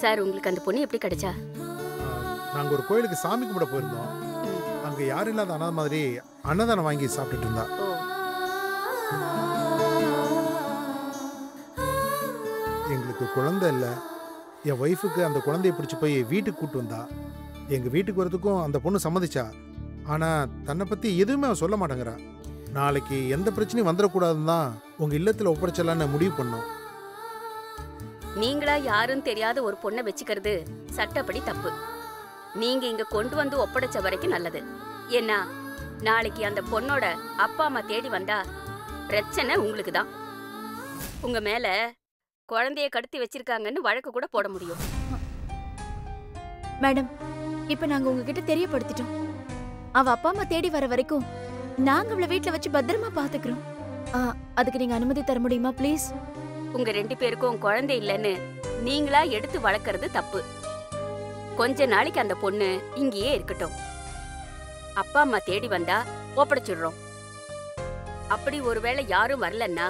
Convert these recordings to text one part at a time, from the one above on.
Sir உங்களுக்கு அந்த பொண்ணு எப்படி கிடைச்சா? நாங்கள் ஒரு கோயிலுக்கு சாமி கும்பிட போயிருந்தோம். அங்கே யாரும் இல்லாத அனாதை மாதிரி அன்னதானம் வாங்கி சாப்பிட்டுட்டு இருந்தா. எங்களுக்கு குழந்தை இல்லை. என் ஒய்ஃபுக்கு அந்த குழந்தைய பிடிச்சி போய் வீட்டுக்கு கூப்பிட்டு வந்தா. எங்கள் வீட்டுக்கு வரதுக்கும் அந்த பொண்ணு சம்மதிச்சா. ஆனால் தன்னை பற்றி எதுவுமே அவன் சொல்ல மாட்டேங்கிறா. நாளைக்கு எந்த பிரச்சனையும் வந்துடக்கூடாதுன்னு தான் உங்கள் இல்லத்தில் ஒப்படைச்சலான்னு முடிவு பண்ணோம். நீங்களா யாரும் தெரியாத ஒரு பொண்ணை வச்சுக்கிறது சட்டப்படி தப்பு. நீங்க இங்க கொண்டு வந்து ஒப்படைச்ச வரைக்கும் நல்லது. ஏன்னா நாளைக்கு அந்த பொண்ணோட அப்பா அம்மா தேடி வந்தா பிரச்சனை உங்களுக்கு தான். உங்க மேல குழந்தைய கடத்தி வச்சிருக்காங்கன்னு வழக்கு கூட போட முடியும். மேடம், இப்ப நாங்க உங்ககிட்ட தெரியப்படுத்திட்டோம். அவ அப்பா அம்மா தேடி வர வரைக்கும் நாங்க அவளை வீட்டுல வச்சு பத்திரமா பாத்துக்கிறோம். அதுக்கு நீங்க அனுமதி தர முடியுமா ப்ளீஸ்? உங்க 2 பேருக்கும் குழந்தை இல்லைன்னு நீங்களா எடுத்து வளர்க்கறது தப்பு. கொஞ்ச நாளைக்கு அந்த பொண்ணு இங்கேயே இருக்கட்டும். அப்பா அம்மா தேடி வந்தா ஒப்படைச்சிடுறோம். அப்படி ஒருவேளை யாரும் வரலன்னா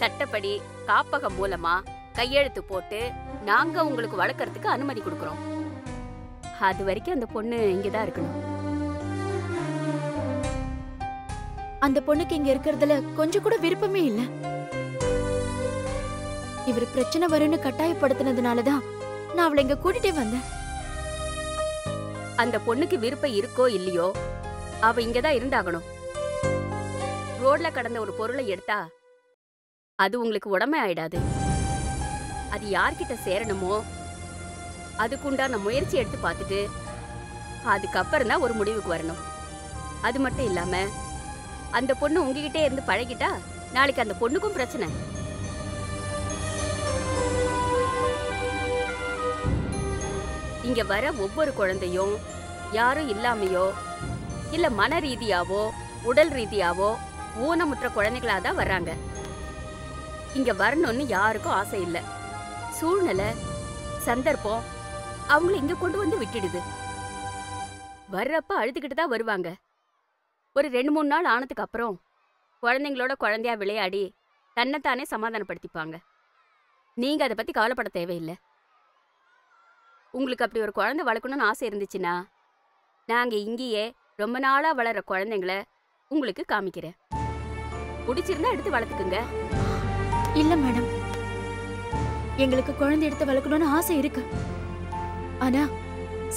சட்டப்படி காப்பகம் மூலமா கையெழுத்து போட்டு நாங்க உங்களுக்கு வளர்க்கறதுக்கு அனுமதி கொடுக்கறோம். அது வரைக்கும் அந்த பொண்ணு இங்கதான் இருக்கணும். அந்த பொண்ணுக்கு இங்க இருக்கிறதுல கொஞ்சம் கூட விருப்பமே இல்ல. இவர் பிரச்சனை வரும்னு கட்டாயப்படுத்தினதுனாலதான் நான் அவளை இங்க கூட்டிட்டே வந்தேன். அந்த பொண்ணுக்கு விருப்பம் இருக்கோ இல்லையோ அவ இங்கதான் இருந்தாகணும். ரோட்ல கடந்த ஒரு பொருளை எடுத்தா அது உங்களுக்கு உடமை ஆயிடாது. அது யார்கிட்ட சேரணுமோ அதுக்குண்டான முயற்சி எடுத்து பார்த்துட்டு அதுக்கப்புறம் தான் ஒரு முடிவுக்கு வரணும். அது மட்டும் இல்லாம அந்த பொண்ணு உங்ககிட்டே இருந்து பழகிட்டா நாளைக்கு அந்த பொண்ணுக்கும் பிரச்சனை. இங்க வர ஒவ்வொரு குழந்தையும் யாரும் இல்லாமையோ இல்ல மன ரீதியாவோ உடல் ரீதியாவோ ஊனமுற்ற குழந்தைகளாதான் வர்றாங்க. இங்க வரணும்னு யாருக்கும் ஆசை இல்ல. சூழ்நிலை சந்தர்ப்பம் அவங்கள இங்க கொண்டு வந்து விட்டுடுது. வர்றப்ப அழுதுகிட்டு தான் வருவாங்க. ஒரு 2-3 நாள் ஆனதுக்கு அப்புறம் குழந்தைங்களோட குழந்தையா விளையாடி தன்னைத்தானே சமாதானப்படுத்திப்பாங்க. நீங்க அதை பத்தி கவலைப்பட தேவையில்லை. உங்களுக்கு அப்படி ஒரு குழந்தை வளர்க்கணும்னு ஆசை இருந்துச்சுன்னா நாங்க இங்கேயே ரொம்ப நாளா வளர்ற குழந்தைங்கள உங்களுக்கு காமிக்கிறேன். பிடிச்சிருந்தா எடுத்து வளர்த்துக்குங்க. இல்ல மேடம், எங்களுக்கு குழந்தை எடுத்து வளர்க்கணும்னு ஆசை இருக்கு. ஆனா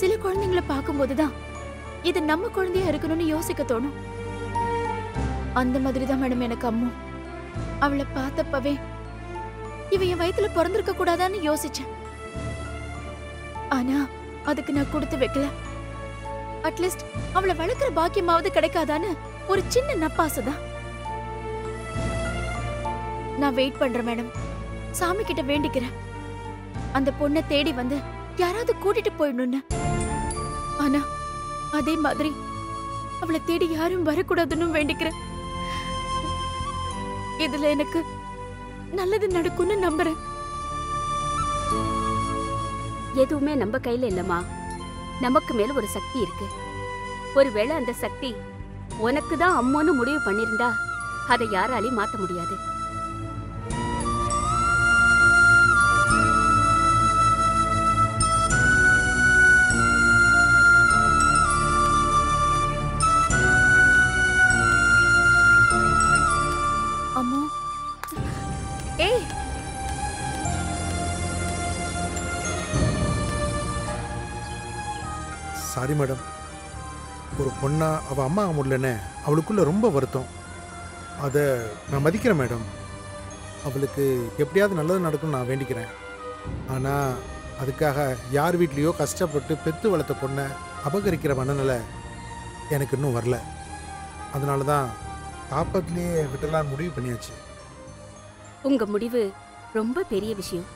சில குழந்தைங்களை பார்க்கும்போதுதான் இது நம்ம குழந்தையா இருக்கணும்னு யோசிக்க தோணும். அந்த மாதிரிதான் மேடம் எனக்கு அம்மு. அவளை பார்த்தப்பவே இவ என் வயித்துல பிறந்திருக்க கூடாதான்னு யோசிச்சேன். ஆனா அதுக்கு நான் கொடுத்து வைக்கல. அட்லீஸ்ட் அவளை வளர்க்கிற பாக்கியமாவது கிடைக்காதான்னு ஒரு சின்ன நப்பாசைதான். நான் வெயிட் பண்றேன் மேடம். சாமி கிட்ட வேண்டிக்கிறேன் அந்த பொண்ணை தேடி வந்து யாராவது கூட்டிட்டு போயிடணும்னு. ஆனா அதே மாதிரி அவளை தேடி யாரும் வரக்கூடாதுன்னு வேண்டிக்கிறேன். இதுல எனக்கு நல்லது நடக்கும்னு நம்புறேன். எதுவுமே நம்ம கையில இல்லம்மா. நமக்கு மேல ஒரு சக்தி இருக்கு. ஒருவேளை அந்த சக்தி உனக்கு தான் அம்மான்னு முடிவு பண்ணிருந்தா அதை யாராலையும் மாத்த முடியாது. அம்மா, ஏய், சாரி மேடம். ஒரு பொண்ணா அவள் அம்மா ஆக முடியலன்னு அவளுக்குள்ள ரொம்ப வருத்தம். அதை நான் மதிக்கிறேன் மேடம். அவளுக்கு எப்படியாவது நல்லது நடக்கும்னு நான் வேண்டிக்கிறேன். ஆனால் அதுக்காக யார் வீட்லேயோ கஷ்டப்பட்டு பெற்று வளர்த்த பொண்ணை அபகரிக்கிற மனநிலை எனக்கு இன்னும் வரல. அதனால தான் ஆப்பத்திலேயே விட்டலான்னு முடிவு பண்ணியாச்சு. உங்க முடிவு ரொம்ப பெரிய விஷயம்.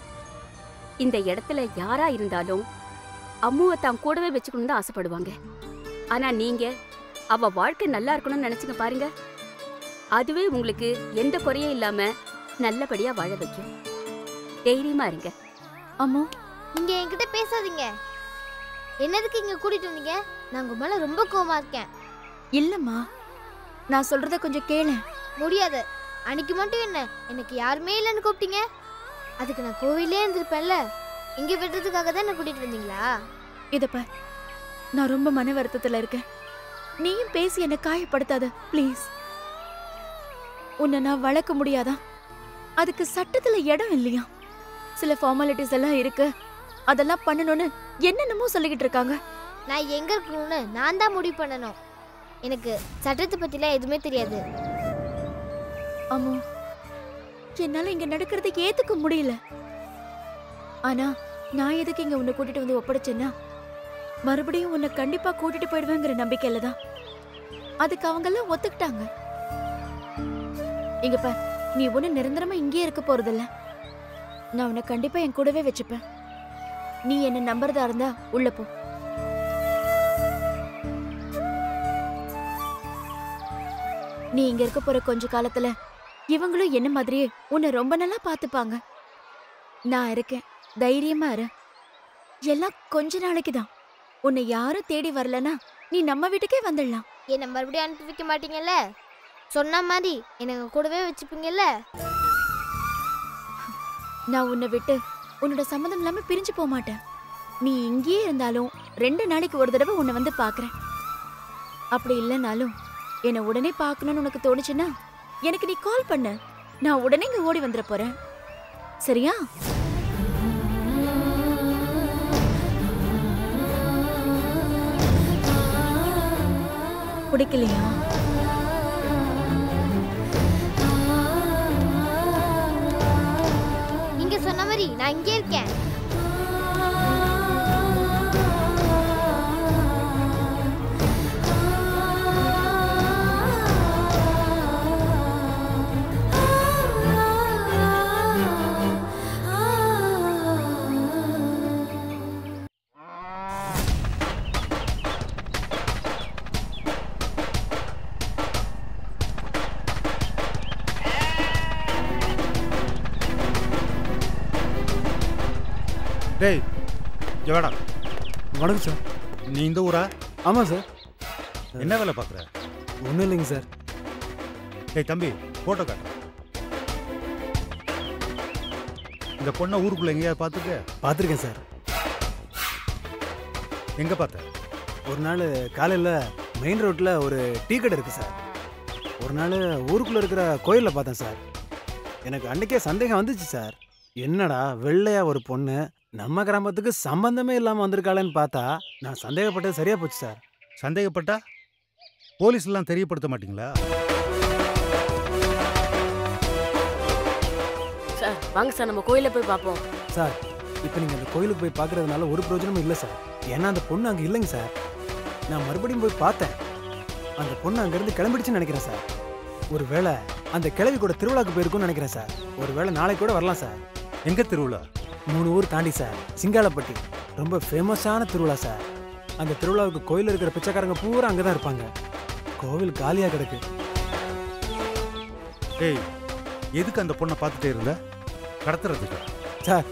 இந்த இடத்துல யாரா இருந்தாலும் அம்முவை தான் கூடவே வச்சுக்கணும்னு தான் ஆசைப்படுவாங்க. ஆனா நீங்க அவ வாழ்க்கை நல்லா இருக்கணும்னு நினைச்சுங்க பாருங்க. அதுவே உங்களுக்கு எந்த குறையும் இல்லாம நல்லபடியா வாழ வைக்கும். தைரியமா இருங்க. அம்மா, நீங்க என்கிட்ட பேசாதீங்க. என்னதுக்கு இங்க கூட்டிட்டு வந்தீங்க? நான் உங்க மேல ரொம்ப கோவமா இருக்கேன். இல்லம்மா, நான் சொல்றத கொஞ்சம் கேளு. முடியாது. அன்னைக்கு மட்டும் என்ன எனக்கு யாருமே இல்லைன்னு கூப்பிட்டீங்க. அதுக்கு நான் கோவிலே இருந்திருப்பேன்ல. இங்க விடுறதுக்காக தான் என்ன கூட்டிட்டு வந்தீங்களா? இத பார், நான் ரொம்ப மன வருத்தத்துல இருக்கேன். நீயும் பேசி என்ன காயப்படுத்தாத ப்ளீஸ். உன்னை நான் வளர்க்க முடியாதா? அதுக்கு சட்டத்துல இடம் இல்லையா? சில ஃபார்மாலிட்டிஸ் எல்லாம் இருக்கு, அதெல்லாம் பண்ணணும்னு என்னென்னமோ சொல்லிக்கிட்டு இருக்காங்க. நான் எங்க இருக்கணும்னு நான் தான் முடிவு பண்ணணும். எனக்கு சட்டத்தை பத்திலாம் எதுவுமே தெரியாது. அம்மோ, என்னால இங்க நடக்கிறத ஏத்துக்க முடியல. ஆனா நான் எதுக்கு இங்க உன்னை கூட்டிட்டு வந்து ஒப்படைச்சேன்னா, மறுபடியும் உன்னை கண்டிப்பா கூட்டிட்டு போயிடுவேங்கிற நம்பிக்கையில தான். அதுக்கு அவங்க எல்லாம் ஒத்துக்கிட்டாங்க. இங்க பார், நீ ஒண்ணு நிரந்தரமா இங்கே இருக்க போறதில்ல. நான் உன்னை கண்டிப்பா என் கூடவே வச்சுப்பேன். நீ என்ன நம்புறதா இருந்தா உள்ள போ. நீ இங்க இருக்க போற கொஞ்ச காலத்துல இவங்களும் என்ன மாதிரியே உன்னை ரொம்ப நல்லா பாத்துப்பாங்க. நான் இருக்கேன், தைரியமா இரு. எல்லாம் கொஞ்ச நாளைக்கு தான். உன்னை யாரும் தேடி வரலனா நீ நம்ம வீட்டுக்கே வந்துடலாம். என்ன மறுபடியும் அனுப்பி வைக்க மாட்டீங்கல்ல? சொன்ன மாதிரி எனக்கு கூடவே வச்சுப்பீங்கல்ல? நான் உன்னை விட்டு உன்னோட சம்மதம் இல்லாம பிரிஞ்சு போக மாட்டேன். நீ இங்கேயே இருந்தாலும் 2 நாளைக்கு ஒரு தடவை உன்னை வந்து பாக்குறேன். அப்படி இல்லைனாலும் என்னை உடனே பார்க்கணும்னு உனக்கு தோணுச்சுன்னா எனக்கு நீ கால் பண்ணு. நான் உடனே இங்க ஓடி வந்துட போறேன். சரியா? பிடிக்கலையா? நீங்க சொன்ன மாதிரி நான் இங்கே இருக்கேன். டேய் ஜவாடா, வணக்கம் சார். நீ இந்த ஊரா? ஆமாம் சார். என்ன வேலை பார்க்குற? ஒன்றும் இல்லைங்க சார். டேய் தம்பி, ஃபோட்டோ காட்டு. இந்த பொண்ணை ஊருக்குள்ளே எங்கேயாவது பார்த்துக்க? பார்த்துருக்கேன் சார். எங்கே பார்த்த? ஒரு நாள் காலையில் மெயின் ரோட்டில் ஒரு டீ கடை இருக்குது சார். ஒரு நாள் ஊருக்குள்ளே இருக்கிற கோயிலில் பார்த்தேன் சார். எனக்கு அன்றைக்கே சந்தேகம் வந்துச்சு சார். என்னடா வெள்ளையா ஒரு பொண்ணு நம்ம கிராமத்துக்கு சம்பந்தமே இல்லாமல் வந்திருக்காளேன்னு பார்த்தா நான் சந்தேகப்பட்டது சரியா போச்சு சார். சந்தேகப்பட்டா போலீஸ்லாம் தெரியப்படுத்த மாட்டீங்களா? சார் வாங்க சார், நம்ம கோயிலில் போய் பார்ப்போம். சார், இப்போ நீங்கள் அந்த கோயிலுக்கு போய் பார்க்குறதுனால ஒரு பிரயோஜனமும் இல்லை சார். ஏன்னா அந்த பொண்ணு அங்கே இல்லைங்க சார். நான் மறுபடியும் போய் பார்த்தேன். அந்த பொண்ணு அங்கேருந்து கிளம்பிடுச்சுன்னு நினைக்கிறேன் சார். ஒரு வேளை அந்த கிழவி கூட திருவிழாக்கு போயிருக்குன்னு நினைக்கிறேன் சார். ஒரு வேளை நாளைக்கு கூட வரலாம் சார். எங்கே திருவிழா? 3 ஊர் தாண்டி சார், சிங்காலப்பட்டி. ரொம்ப ஃபேமஸான திருவிழா சார். அந்த திருவிழாவுக்கு கோயிலில் இருக்கிற பிச்சைக்காரங்க பூரா அங்கே தான் இருப்பாங்க. கோவில் காலியாக கிடக்கு. டேய், எதுக்கு அந்த பொண்ணை பார்த்துட்டே இருந்த? கடத்துறதுக்கு? சார்,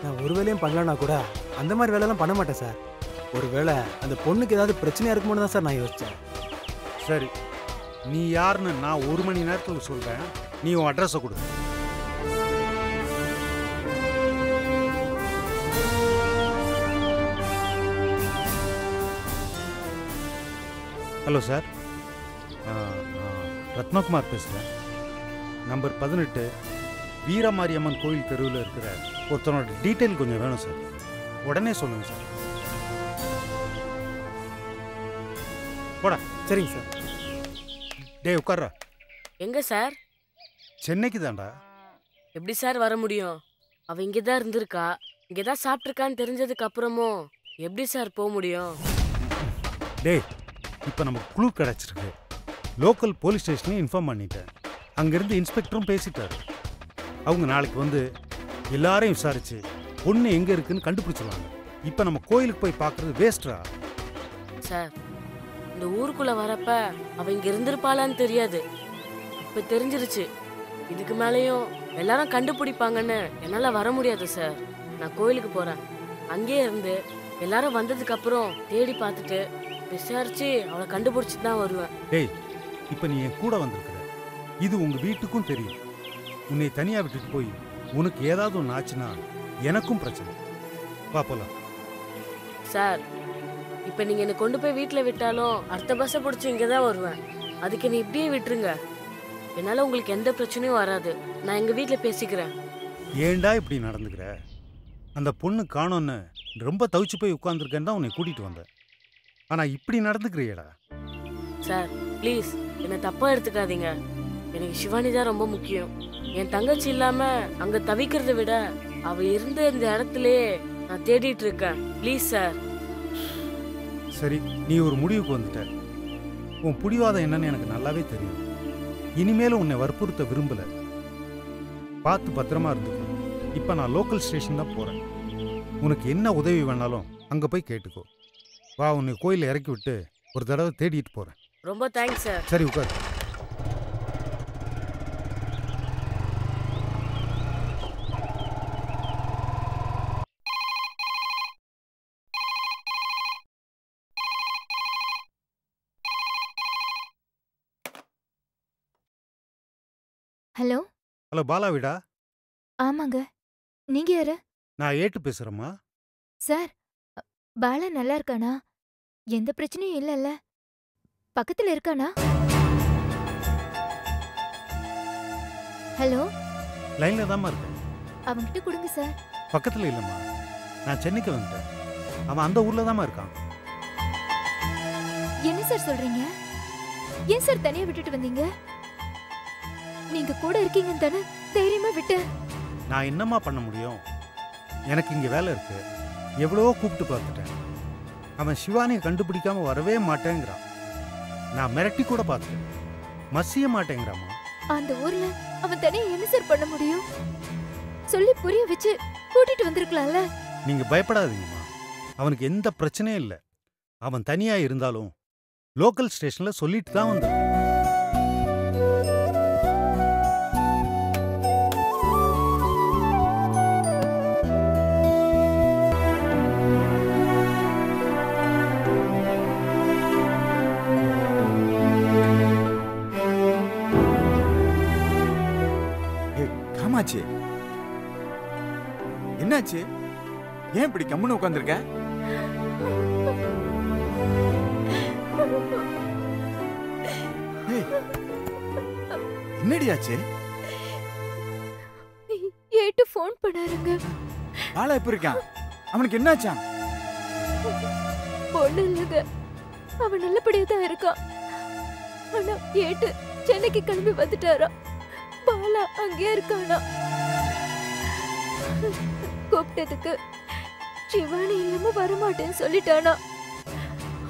நான் ஒரு வேலையும் பண்ணலன்னா கூட அந்த மாதிரி வேலையெல்லாம் பண்ண மாட்டேன் சார். ஒரு வேளை அந்த பொண்ணுக்கு ஏதாவது பிரச்சனையாக இருக்குமோன்னு தான் சார் நான் யோசித்தேன். சரி, நீ யாருன்னு நான் 1 மணி நேரத்தில் சொல்கிறேன். நீ உன் அட்ரஸை கொடு. ஹலோ சார், நான் ரத்னகுமார் பேசுகிறேன். நம்பர் 18 வீரமாரியம்மன் கோயில் தெருவில் இருக்கிற ஒருத்தனோட டீட்டெயில் கொஞ்சம் வேணும் சார். உடனே சொல்லுங்கள் சார். போடா. சரிங்க சார். டேய் உட்கார்றா. எங்க சார்? சென்னைக்கு தான்டா. எப்படி சார் வர முடியும்? அவ இங்கே தான் இருந்திருக்கா. இங்கே தான் சாப்பிட்ருக்கான்னு தெரிஞ்சதுக்கு அப்புறமும் எப்படி சார் போக முடியும்? டேய், இப்போ நமக்கு குழு கிடச்சிருக்கு. லோக்கல் போலீஸ் ஸ்டேஷனையும் இன்ஃபார்ம் பண்ணிட்டேன். அங்கேருந்து இன்ஸ்பெக்டரும் பேசிட்டாரு. அவங்க நாளைக்கு வந்து எல்லாரையும் விசாரிச்சு பொண்ணு எங்கே இருக்குன்னு கண்டுபிடிச்சிருவாங்க. இப்போ நம்ம கோயிலுக்கு போய் பார்க்குறது வேஸ்ட்ரா. சார், இந்த ஊருக்குள்ள வரப்ப அவ இங்க இருந்திருப்பாளான்னு தெரியாது. இப்ப தெரிஞ்சிருச்சு. இதுக்கு மேலேயும் எல்லாரும் கண்டுபிடிப்பாங்கன்னு என்னால வர முடியாது சார். நான் கோயிலுக்கு போறேன். அங்கேயே இருந்து எல்லாரும் வந்ததுக்கு அப்புறம் தேடி பார்த்துட்டு விசாரிச்சு அவளை கண்டுபிடிச்சிட்டு தான் வருவேன். டேய், இப்போ நீ என் கூட வந்திருக்கிற. இது உங்கள் வீட்டுக்கும் தெரியும். உன்னை தனியாக விட்டுட்டு போய் உனக்கு ஏதாவது ஒன்று ஆச்சுன்னா எனக்கும் பிரச்சனை. வா போலாம். சார் இப்போ நீங்கள் என்னை கொண்டு போய் வீட்டில் விட்டாலும் அடுத்த பஸ்ஸை பிடிச்சி இங்கே தான் வருவேன். அதுக்கு என்னை இப்படியே விட்டுருங்க. என்னால் உங்களுக்கு எந்த பிரச்சனையும் வராது. நான் எங்கள் வீட்டில் பேசிக்கிறேன். ஏன்டா இப்படி நடந்துக்கிற? அந்த பொண்ணு காணோன்னு ரொம்ப தவிச்சு போய் உட்காந்துருக்கேன்னு தான் உன்னை கூட்டிகிட்டு வந்தேன். ஆனால் இப்படி நடந்துக்கிறியடா. சார் ப்ளீஸ் என்னை தப்பாக எடுத்துக்காதீங்க. எனக்கு சிவானி தான் ரொம்ப முக்கியம். என் தங்கச்சி இல்லாமல் அங்கே தவிக்கிறத விட அவள் இருந்த இந்த இடத்துலயே நான் தேடிட்டு இருக்கேன். Please sir. சரி, நீ ஒரு முடிவுக்கு வந்துட்ட. உன் பிடிவாதம் என்னன்னு எனக்கு நல்லாவே தெரியும். இனிமேலும் உன்னை வற்புறுத்த விரும்பல. பார்த்து பத்திரமா இருந்துக்கணும். இப்போ நான் லோக்கல் ஸ்டேஷன் தான் போகிறேன். உனக்கு என்ன உதவி வேணாலும் அங்கே போய் கேட்டுக்கோ. வா, உன்னை கோயிலில் இறக்கி விட்டு ஒரு தடவை தேடிட்டு போகிறேன். ரொம்ப தேங்க்ஸ் சார். சரி, உட்காரு. ஹலோ. ஹலோ, பாலா வீடா? ஆமாங்க. நீங்க யாரு? நான் ஏட்டு பேசுகிறேம்மா. சார், பாலா நல்லா இருக்கானா? எந்த பிரச்சனையும் இல்லைல்ல? பக்கத்துல இருக்கானா? ஹலோ. லைனில் தாம்மா இருக்கேன். அவன்கிட்ட கொடுங்க சார். பக்கத்தில் இல்லைம்மா, நான் சென்னைக்கு வந்துட்டேன். அவன் அந்த ஊரில் தாம்மா இருக்கான். என்ன சார் சொல்றீங்க? ஏன் சார் தனியா விட்டுட்டு வந்தீங்க? நீங்க கூட இருக்கீங்கன்னு தானே தைரியமா விட்டேன். நான் என்னம்மா பண்ண முடியும்? எனக்கு இங்கே வேலை இருக்கு. எவ்வளவோ கூப்பிட்டு பார்த்துட்டேன். அவன் சிவானியை கண்டுபிடிக்காம வரவே மாட்டேங்கிறான். நான் மிரட்டி கூட பார்த்துட்டேன். மசிய மாட்டேங்கிறாமா. அந்த ஊர்ல அவன் தனியா என்ன சார் பண்ண முடியும்? சொல்லி புரிய வச்சு கூட்டிட்டு வந்திருக்கலாம்ல. நீங்க பயப்படாதீங்கம்மா. அவனுக்கு எந்த பிரச்சனையும் இல்லை. அவன் தனியா இருந்தாலும் லோக்கல் ஸ்டேஷன்ல சொல்லிட்டு தான் வந்தான். காமாட்சி, என்னாச்சு? ஏன் இப்படி கம்முன்னு உட்காந்துருக்க? என்னடியாச்சு? ஏட்டு ஃபோன் பண்ணாருங்க. பாலா எப்ப இருக்கான்? அவனுக்கு என்னாச்சான்? பொண்ணு இல்லைங்க, அவன் நல்லபடியா தான் இருக்கான். ஆனா ஏட்டு சென்னைக்கு கிளம்பி வந்துட்டாரா? பாலா அங்கே இருக்கானா? கூப்பிட்டதுக்கு சிவானி இல்லாம வரமாட்டேன்னு சொல்லிட்டானா?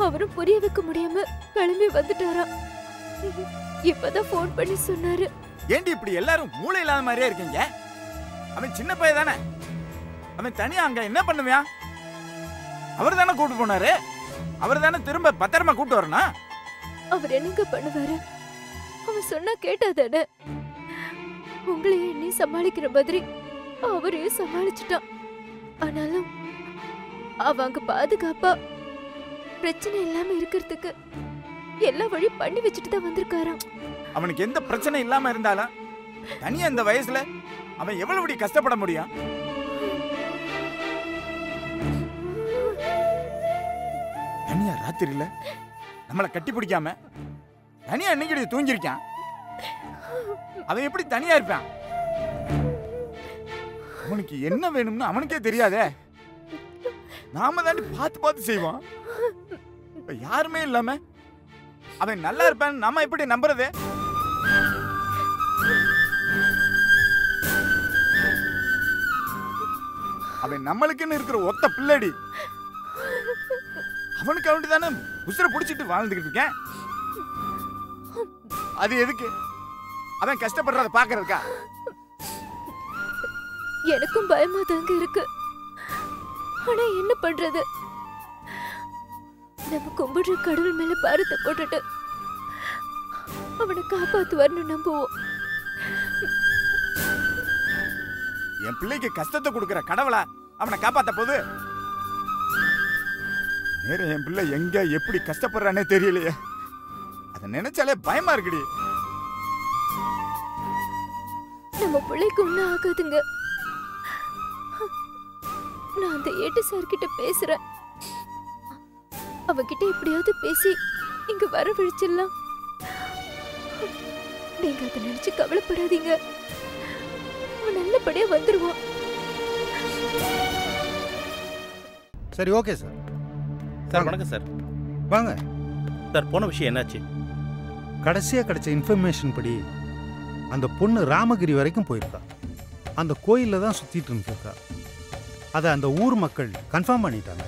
அவரும் புரிய வைக்க முடியாம கிளம்பி வந்துட்டாரா? இப்பதான் போன் பண்ணி சொன்னாரு. ஏண்டி இப்படி எல்லாரும் மூளை இல்லாத மாதிரியே இருக்கீங்க? அவன் சின்ன பையன் தானே. அவன் தனியா அங்க என்ன பண்ணுவான்? அவர் தானே கூட்டு போனாரு. அவர் தானே திரும்ப பத்திரமா கூட்டு வரணும். அவர் என்னங்க பண்ணுவாரு? அவன் சொன்னா கேட்டாதானே. உங்களையும் என்னை சமாளிக்கிற மாதிரி அவரையும் சமாளிச்சுட்டான். ஆனாலும் அவங்க பாதுகாப்பா பிரச்சனை இல்லாம இருக்கிறதுக்கு எல்லா வழி பண்ணி வச்சுட்டு தான் வந்திருக்காராம். அவனுக்கு எந்த பிரச்சனை இல்லாம இருந்தாலும் தனியா இந்த வயசுல அவன் எவ்வளவு கஷ்டப்பட முடியும்? தனியா ராத்திரியில நம்மளை கட்டி பிடிக்காம தனியா இன்னைக்கு தூங்கிருக்கான். அவன் எப்படி தனியா இருப்பான்? அவனுக்கு என்ன வேணும்னு அவனுக்கே தெரியாதே. நாம தாண்டி பார்த்து பார்த்து செய்வான். யாருமே இல்லாம அவன் நல்லா இருப்பான்னு நாம எப்படி நம்புறது? அவன் நம்மளுக்குன்னு இருக்கிற ஒத்த பிள்ளடி. அவனுக்கு அவன் தானே உசுரை பிடிச்சிட்டு வாழ்ந்துகிட்டு இருக்கேன். அது எதுக்கு? அவன் கஷ்டப்படுறத பாக்குறதுக்கா? எனக்கும் பயமா தாங்க இருக்கு. ஆனா என்ன பண்றது? நம்ம கும்பிடுற கடவுள் மேல பாரத்தை போட்டுட்டு அவனை காப்பாத்துவார்னு நம்புவோம். என் பிள்ளைக்கு கஷ்டத்தை கொடுக்கிற கடவுளா அவனை காப்பாத்த போது? நேரம் என் பிள்ளை எங்க எப்படி கஷ்டப்படுறானே தெரியலையே. அதை நினைச்சாலே பயமா இருக்குடி. நம்ம பிள்ளைக்கு ஒண்ணும் ஆகாதுங்க. நான் அந்த ஏட்டு சார் கிட்ட பேசுறேன். அவகிட்ட எப்படியாவது பேசி இங்க வரவழைச்சிடலாம். நீங்க அதை நினைச்சு கவலைப்படாதீங்க. அவன் நல்லபடியா வந்துருவான். சரி, ஓகே சார். சார் வணக்கம் சார். வாங்க சார், போன விஷயம் என்னாச்சு? கடைசியாக கிடைச்ச இன்ஃபர்மேஷன் படி அந்த பொண்ணு ராமகிரி வரைக்கும் போயிருக்கா. அந்த கோயிலில் தான் சுற்றிட்டு இருந்திருக்கா. அதை அந்த ஊர் மக்கள் கன்ஃபார்ம் பண்ணிட்டாங்க.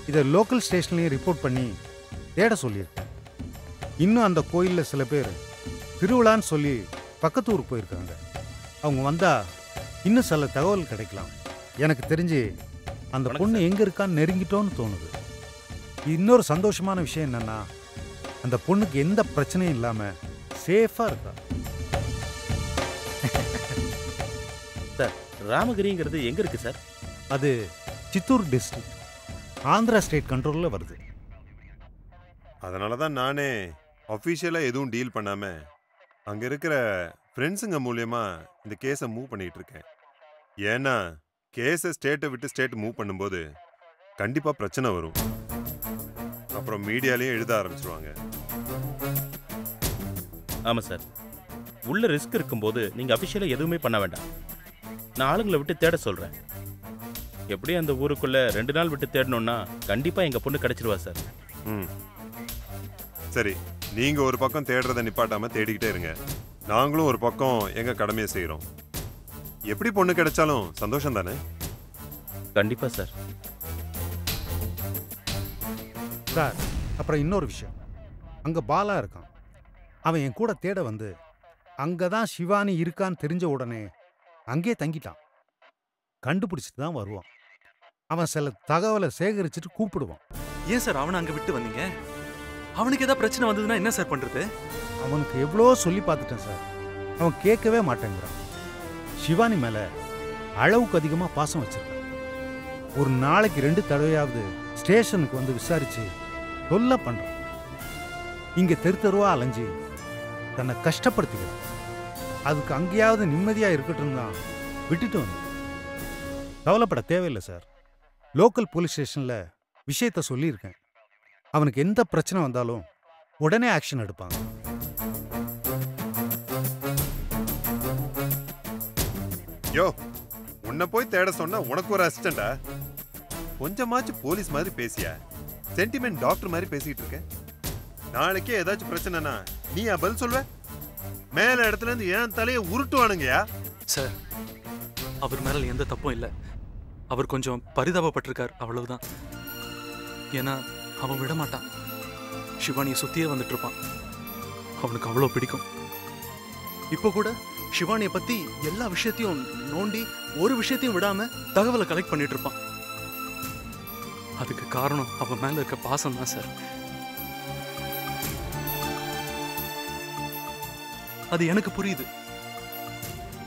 இதை லோக்கல் ஸ்டேஷன்லேயும் ரிப்போர்ட் பண்ணி தேட சொல்லியிருக்கேன். இன்னும் அந்த கோயிலில் சில பேர் திருவிழான்னு சொல்லி பக்கத்து ஊருக்கு போயிருக்காங்க. அவங்க வந்தால் இன்னும் சில தகவல் கிடைக்கலாம். எனக்கு தெரிஞ்சு அந்த பொண்ணு எங்கே இருக்கான்னு நெருங்கிட்டோன்னு தோணுது. இன்னொரு சந்தோஷமான விஷயம் என்னன்னா, அந்த பொண்ணுக்கு எந்த பிரச்சனையும் இல்லாமல் சேஃபாக இருக்கா. சார், ராமகிரிங்கிறது எங்கே இருக்குது சார்? அது சித்தூர் டிஸ்ட்ரிக்ட், ஆந்திரா ஸ்டேட் கண்ட்ரோலில் வருது. அதனால தான் நானே அஃபீஷியலாக எதுவும் டீல் பண்ணாமல் அங்கே இருக்கிற ஃப்ரெண்ட்ஸுங்க மூலியமாக இந்த கேஸை மூவ் பண்ணிகிட்டு இருக்கேன். ஏன்னா கேஸை ஸ்டேட்டை விட்டு ஸ்டேட் மூவ் பண்ணும்போது கண்டிப்பாக பிரச்சனை வரும். அப்புறம் மீடியாலையும் எழுத ஆரம்பிச்சிருவாங்க. ஆமாம் சார், உள்ள ரிஸ்க் இருக்கும்போது நீங்கள் அஃபிஷியலாக எதுவுமே பண்ண வேண்டாம். நான் ஆளுங்களை விட்டு தேட சொல்கிறேன். எப்படி அந்த ஊருக்குள்ளே 2 நாள் விட்டு தேடணும்னா கண்டிப்பாக எங்கள் பொண்ணு கிடச்சிருவா சார். ம், சரி. நீங்கள் ஒரு பக்கம் தேடுறதை நிப்பாட்டாமல் தேடிக்கிட்டே இருங்க. நாங்களும் ஒரு பக்கம் எங்கள் கடமையை செய்கிறோம். எப்படி பொண்ணு கிடைச்சாலும் சந்தோஷம் தானே? கண்டிப்பாக சார். சார், அப்புறம் இன்னொரு விஷயம். அங்கே பாலா இருக்கான். அவன் என் கூட தேட வந்து அங்கே தான் சிவானி இருக்கான்னு தெரிஞ்ச உடனே அங்கேயே தங்கிட்டான். கண்டுபிடிச்சிட்டு தான் வருவான். அவன் சில தகவலை சேகரிச்சுட்டு கூப்பிடுவான். ஏன் சார் அவனை அங்கே விட்டு வந்தீங்க? அவனுக்கு ஏதாவது பிரச்சனை வந்ததுன்னா என்ன சார் பண்ணுறது? அவனுக்கு எவ்வளோ சொல்லி பார்த்துட்டேன் சார். அவன் கேட்கவே மாட்டேங்கிறான். சிவானி மேலே அளவுக்கு அதிகமாக பாசம் வச்சிருக்கான். ஒரு நாளைக்கு 2 தடவையாவது ஸ்டேஷனுக்கு வந்து விசாரிச்சு தொல்லை பண்ணுறான். இங்கே தெரு தெருவா அலைஞ்சி தன்னை கஷ்டப்படுத்திக்கிறான். அதுக்கு அங்கேயாவது நிம்மதியாக இருக்கட்டும் தான் விட்டுட்டு வந்து. கவலைப்பட தேவையில்லை சார். லோக்கல் போலீஸ் ஸ்டேஷனில் விஷயத்த சொல்லியிருக்கேன். அவனுக்கு எந்த பிரச்சனை வந்தாலும் உடனே ஆக்ஷன் எடுப்பாங்க. யோ, உன்னை போய் தேட சொன்னா உனக்கு ஒரு அசிஸ்டண்டா? கொஞ்சமாச்சும் போலீஸ் மாதிரி பேசியா? சென்டிமெண்ட் டாக்டர் மாதிரி பேசிக்கிட்டு இருக்க. நாளைக்கே ஏதாச்சும் பிரச்சனைனா நீ பதில் சொல்வ? மேல இடத்துல இருந்து ஏன் தலையை உருட்டுவானுங்கயா? சார், அவர் மேல எந்த தப்பும் இல்லை. அவர் கொஞ்சம் பரிதாபப்பட்டிருக்கார், அவ்வளவுதான். ஏன்னா அவன் விட மாட்டான். சிவானியை சுத்தியே வந்துட்டு இருப்பான். அவனுக்கு அவ்வளோ பிடிக்கும். இப்போ கூட சிவானியை பத்தி எல்லா விஷயத்தையும் நோண்டி ஒரு விஷயத்தையும் விடாம தகவலை கலெக்ட் பண்ணிட்டு இருப்பான். அதுக்கு காரணம் அவன் மேல இருக்க பாசம் தான் சார். அது எனக்கு புரியுது.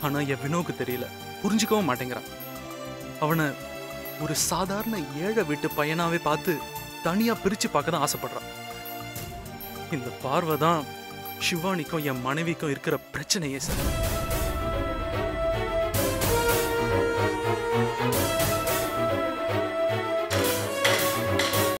ஆனா என் வினோக்கு தெரியல, புரிஞ்சுக்கவும் மாட்டேங்கிறான். அவனை ஒரு சாதாரண ஏழை வீட்டு பையனாவே பார்த்து தனியா பிரிச்சு பார்க்க தான் ஆசைப்படுறான். இந்த பார்வை தான் சிவானிக்கும் என் மனைவிக்கும் இருக்கிற பிரச்சனையே சார்.